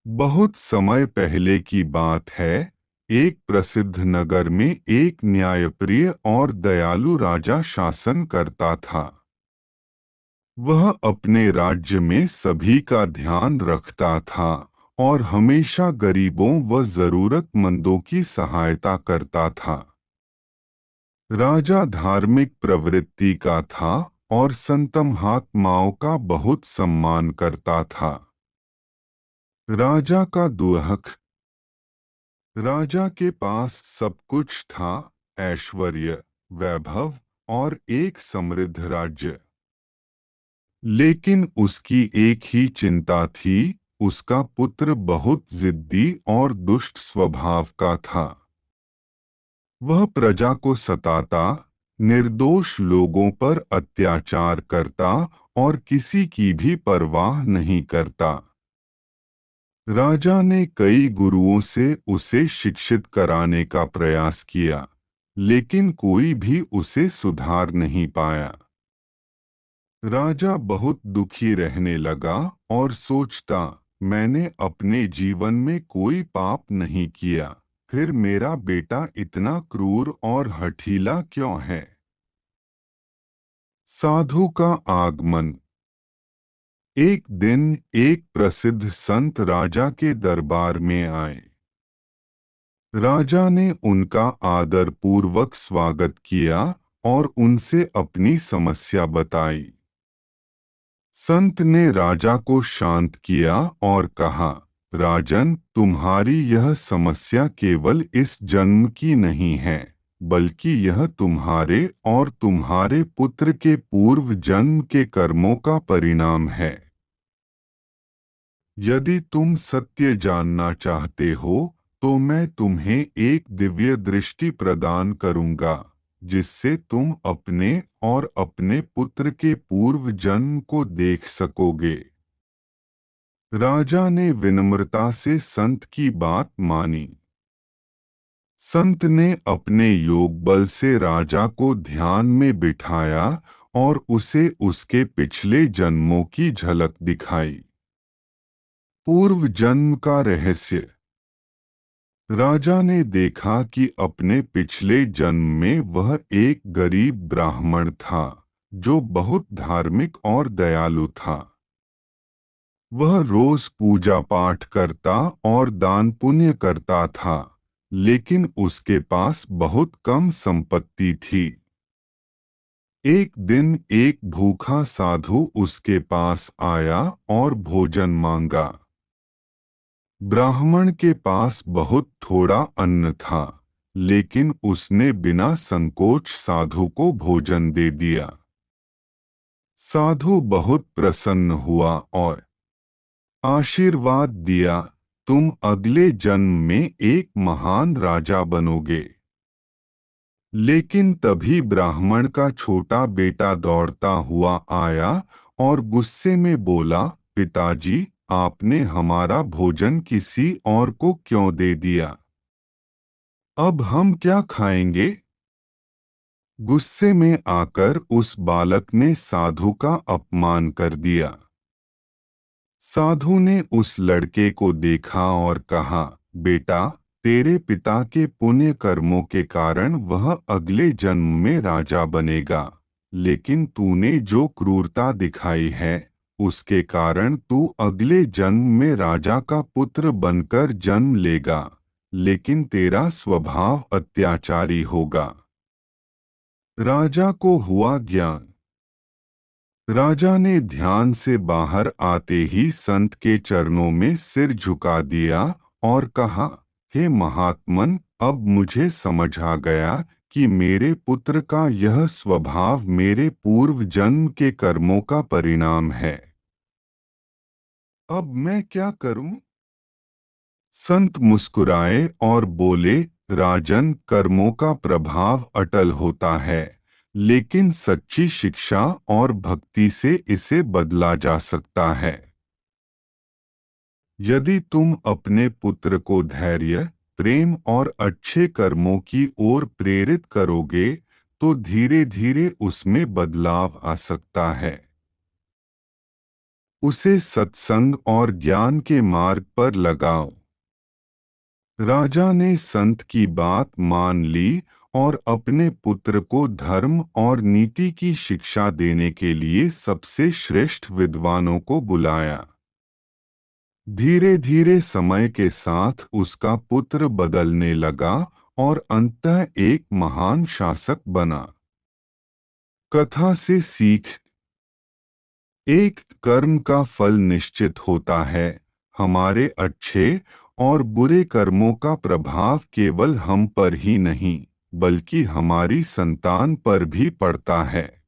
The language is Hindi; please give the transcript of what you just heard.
बहुत समय पहले की बात है। एक प्रसिद्ध नगर में एक न्यायप्रिय और दयालु राजा शासन करता था। वह अपने राज्य में सभी का ध्यान रखता था और हमेशा गरीबों व जरूरतमंदों की सहायता करता था। राजा धार्मिक प्रवृत्ति का था और संत महात्माओं का बहुत सम्मान करता था। राजा का दुख। राजा के पास सब कुछ था, ऐश्वर्य, वैभव और एक समृद्ध राज्य। लेकिन उसकी एक ही चिंता थी, उसका पुत्र बहुत जिद्दी और दुष्ट स्वभाव का था। वह प्रजा को सताता, निर्दोष लोगों पर अत्याचार करता और किसी की भी परवाह नहीं करता। राजा ने कई गुरुओं से उसे शिक्षित कराने का प्रयास किया, लेकिन कोई भी उसे सुधार नहीं पाया। राजा बहुत दुखी रहने लगा और सोचता, मैंने अपने जीवन में कोई पाप नहीं किया, फिर मेरा बेटा इतना क्रूर और हठीला क्यों है। साधु का आगमन। एक दिन एक प्रसिद्ध संत राजा के दरबार में आए। राजा ने उनका आदर पूर्वक स्वागत किया और उनसे अपनी समस्या बताई। संत ने राजा को शांत किया और कहा, राजन, तुम्हारी यह समस्या केवल इस जन्म की नहीं है, बल्कि यह तुम्हारे और तुम्हारे पुत्र के पूर्व जन्म के कर्मों का परिणाम है। यदि तुम सत्य जानना चाहते हो तो मैं तुम्हें एक दिव्य दृष्टि प्रदान करूंगा, जिससे तुम अपने और अपने पुत्र के पूर्व जन्म को देख सकोगे। राजा ने विनम्रता से संत की बात मानी। संत ने अपने योग बल से राजा को ध्यान में बिठाया और उसे उसके पिछले जन्मों की झलक दिखाई। पूर्व जन्म का रहस्य। राजा ने देखा कि अपने पिछले जन्म में वह एक गरीब ब्राह्मण था, जो बहुत धार्मिक और दयालु था। वह रोज पूजा पाठ करता और दान पुण्य करता था, लेकिन उसके पास बहुत कम संपत्ति थी। एक दिन एक भूखा साधु उसके पास आया और भोजन मांगा। ब्राह्मण के पास बहुत थोड़ा अन्न था, लेकिन उसने बिना संकोच साधु को भोजन दे दिया। साधु बहुत प्रसन्न हुआ और आशीर्वाद दिया, तुम अगले जन्म में एक महान राजा बनोगे। लेकिन तभी ब्राह्मण का छोटा बेटा दौड़ता हुआ आया और गुस्से में बोला, पिताजी, आपने हमारा भोजन किसी और को क्यों दे दिया? अब हम क्या खाएंगे? गुस्से में आकर उस बालक ने साधु का अपमान कर दिया। साधु ने उस लड़के को देखा और कहा, बेटा, तेरे पिता के पुण्य कर्मों के कारण वह अगले जन्म में राजा बनेगा, लेकिन तूने जो क्रूरता दिखाई है, उसके कारण तू अगले जन्म में राजा का पुत्र बनकर जन्म लेगा, लेकिन तेरा स्वभाव अत्याचारी होगा। राजा को हुआ ज्ञान। राजा ने ध्यान से बाहर आते ही संत के चरणों में सिर झुका दिया और कहा, हे महात्मन, अब मुझे समझ आ गया कि मेरे पुत्र का यह स्वभाव मेरे पूर्व जन्म के कर्मों का परिणाम है। अब मैं क्या करूं? संत मुस्कुराए और बोले, राजन, कर्मों का प्रभाव अटल होता है, लेकिन सच्ची शिक्षा और भक्ति से इसे बदला जा सकता है। यदि तुम अपने पुत्र को धैर्य, प्रेम और अच्छे कर्मों की ओर प्रेरित करोगे, तो धीरे धीरे उसमें बदलाव आ सकता है। उसे सत्संग और ज्ञान के मार्ग पर लगाओ। राजा ने संत की बात मान ली और अपने पुत्र को धर्म और नीति की शिक्षा देने के लिए सबसे श्रेष्ठ विद्वानों को बुलाया। धीरे धीरे समय के साथ उसका पुत्र बदलने लगा और अंततः एक महान शासक बना। कथा से सीख: एक, कर्म का फल निश्चित होता है। हमारे अच्छे और बुरे कर्मों का प्रभाव केवल हम पर ही नहीं, बल्कि हमारी संतान पर भी पड़ता है।